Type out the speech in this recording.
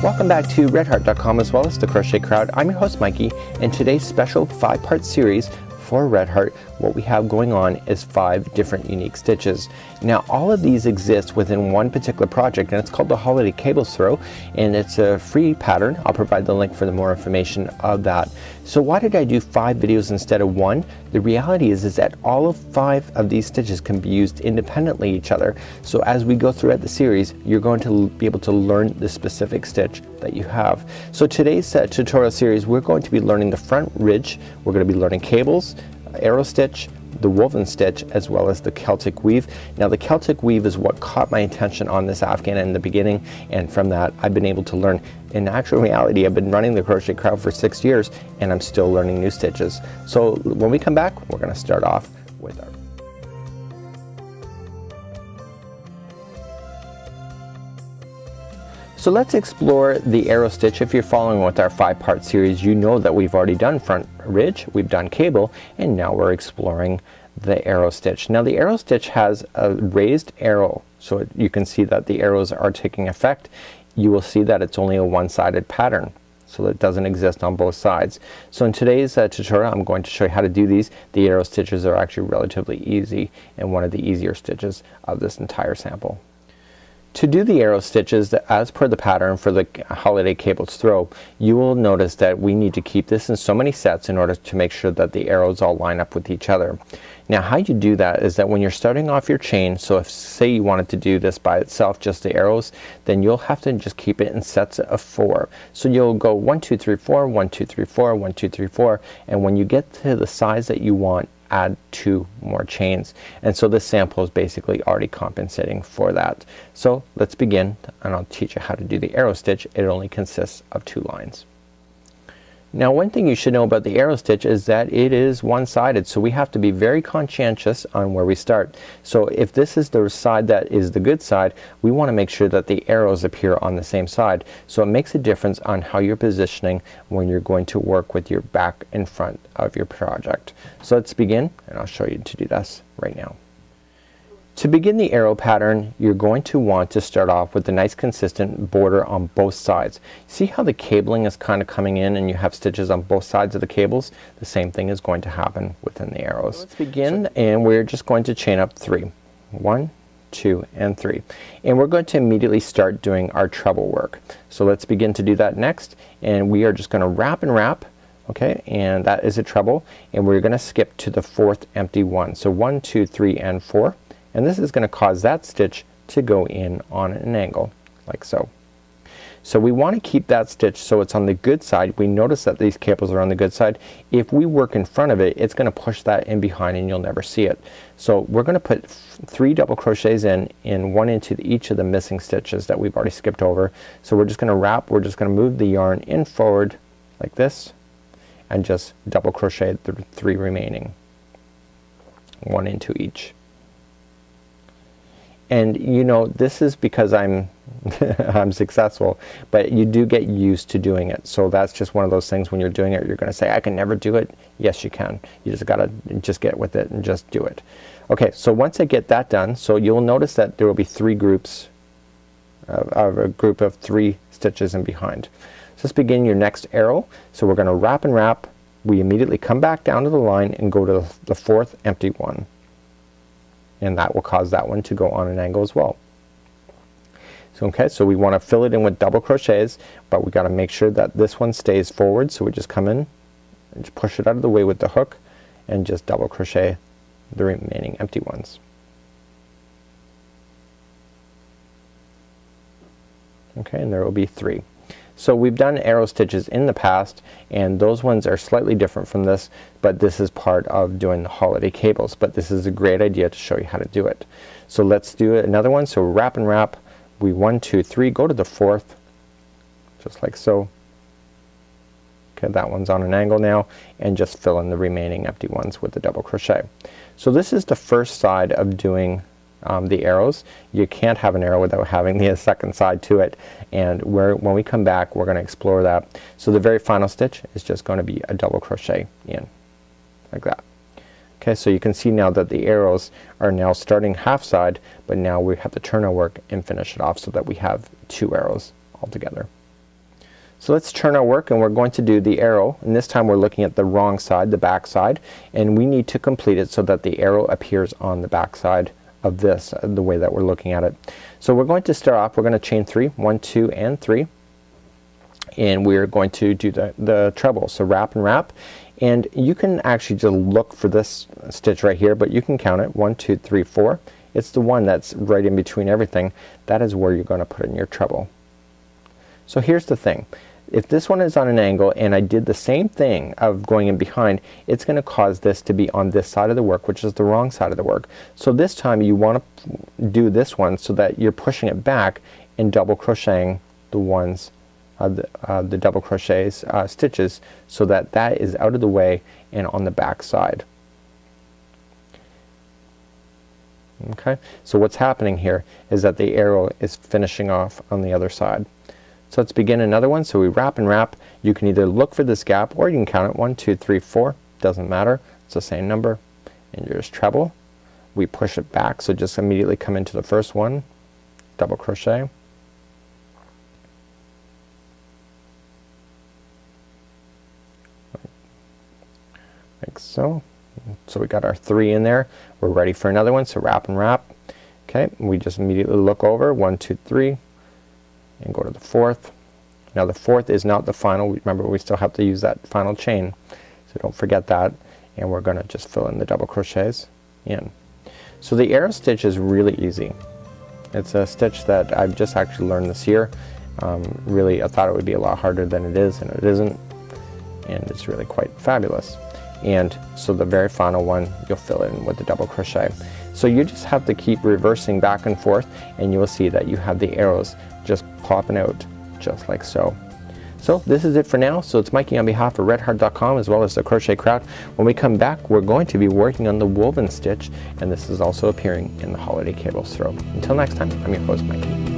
Welcome back to redheart.com as well as the Crochet Crowd. I'm your host Mikey, and today's special 5-part series for Red Heart, what we have going on is 5 different unique stitches. Now all of these exist within one particular project, and it's called the Holiday Cables Throw, and it's a free pattern. I'll provide the link for the more information of that. So why did I do 5 videos instead of 1? The reality is that all of 5 of these stitches can be used independently each other. So as we go throughout the series, you're going to be able to learn the specific stitch that you have. So today's tutorial series, we're going to be learning the front ridge, we're going to be learning cables, arrow stitch, the woven stitch, as well as the Celtic weave. Now the Celtic weave is what caught my attention on this Afghan in the beginning, and from that I've been able to learn. In actual reality, I've been running the Crochet Crowd for 6 years and I'm still learning new stitches. So when we come back, we're going to start off with our So let's explore the arrow stitch. If you're following with our 5-part series, you know that we've already done front ridge, we've done cable, and now we're exploring the arrow stitch. Now the arrow stitch has a raised arrow, so you can see that the arrows are taking effect. You will see that it's only a one-sided pattern, so it doesn't exist on both sides. So in today's tutorial, I'm going to show you how to do these. The arrow stitches are actually relatively easy and one of the easier stitches of this entire sample. To do the arrow stitches as per the pattern for the Holiday Cables Throw, you will notice that we need to keep this in so many sets in order to make sure that the arrows all line up with each other. Now how you do that is that when you're starting off your chain, so if say you wanted to do this by itself, just the arrows, then you'll have to just keep it in sets of 4. So you'll go 1 2 3 4, 1 2 3 4, 1 2 3 4, and when you get to the size that you want, add 2 more chains. And so this sample is basically already compensating for that. So let's begin, and I'll teach you how to do the arrow stitch. It only consists of 2 lines. Now one thing you should know about the arrow stitch is that it is one-sided, so we have to be very conscientious on where we start. So if this is the side that is the good side, we want to make sure that the arrows appear on the same side. So it makes a difference on how you're positioning when you're going to work with your back and front of your project. So let's begin, and I'll show you to do this right now. To begin the arrow pattern, you're going to want to start off with a nice consistent border on both sides. See how the cabling is kind of coming in and you have stitches on both sides of the cables? The same thing is going to happen within the arrows. Let's begin, and we're just going to chain up 3. 1, 2, and 3. And we're going to immediately start doing our treble work. So let's begin to do that next, and we are just going to wrap and wrap. Okay, and that is a treble, and we're going to skip to the 4th empty one. So 1, 2, 3, and 4. And this is going to cause that stitch to go in on an angle like so. So we want to keep that stitch so it's on the good side. We notice that these cables are on the good side. If we work in front of it, it's going to push that in behind and you'll never see it. So we're going to put 3 double crochets in 1 into each of the missing stitches that we've already skipped over. So we're just going to wrap, we're just going to move the yarn in forward like this and just double crochet the 3 remaining. 1 into each. And you know, this is because I'm I'm successful, but you do get used to doing it. So that's just one of those things, when you're doing it, you're gonna say, I can never do it. Yes you can. You just gotta get with it and just do it. Okay, so once I get that done, so you'll notice that there will be 3 groups of a group of 3 stitches in behind. So let's begin your next arrow. So we're gonna wrap and wrap. We immediately come back down to the line and go to the 4th empty one. And that will cause that one to go on an angle as well. So okay, so we want to fill it in with double crochets, but we got to make sure that this one stays forward. So we just come in and just push it out of the way with the hook and just double crochet the remaining empty ones. Okay, and there will be 3. So we've done arrow stitches in the past, and those ones are slightly different from this, but this is part of doing the holiday cables. But this is a great idea to show you how to do it. So let's do another one. So wrap and wrap. We 1 2 3 go to the 4th, just like so. Okay, that one's on an angle now, and just fill in the remaining empty ones with the double crochet. So this is the first side of doing the arrows. You can't have an arrow without having the second side to it, and when we come back we're going to explore that. So the very final stitch is just going to be a double crochet in like that. Okay, so you can see now that the arrows are now starting half side, but now we have to turn our work and finish it off so that we have 2 arrows altogether. So let's turn our work and we're going to do the arrow, and this time we're looking at the wrong side, the back side, and we need to complete it so that the arrow appears on the back side of this, the way that we're looking at it. So we're going to start off, we're going to chain 3, 1, 2 and 3, and we're going to do the treble. So wrap and wrap, and you can actually just look for this stitch right here, but you can count it 1, 2, 3, 4. It's the one that's right in between everything. That is where you're going to put in your treble. So here's the thing. If this one is on an angle and I did the same thing of going in behind, it's going to cause this to be on this side of the work, which is the wrong side of the work. So this time you want to do this one so that you're pushing it back and double crocheting the ones the double crochets stitches, so that that is out of the way and on the back side. Okay, so what's happening here is that the arrow is finishing off on the other side. So let's begin another one. So we wrap and wrap. You can either look for this gap or you can count it 1, 2, 3, 4. Doesn't matter. It's the same number. And you just treble. We push it back. So just immediately come into the first one. Double crochet. Like so. So we got our 3 in there. We're ready for another one. So wrap and wrap. Okay. We just immediately look over 1, 2, 3. And go to the 4th. Now the 4th is not the final. Remember, we still have to use that final chain, so don't forget that. And we're gonna just fill in the double crochets in. So the arrow stitch is really easy. It's a stitch that I've just actually learned this year. Really, I thought it would be a lot harder than it is, and it isn't. And it's really quite fabulous. And so the very final one, you'll fill in with the double crochet. So you just have to keep reversing back and forth, and you will see that you have the arrows just popping out just like so. So this is it for now. So it's Mikey on behalf of redheart.com as well as the Crochet Craft. When we come back, we're going to be working on the woven stitch, and this is also appearing in the holiday cables throw. Until next time, I'm your host Mikey.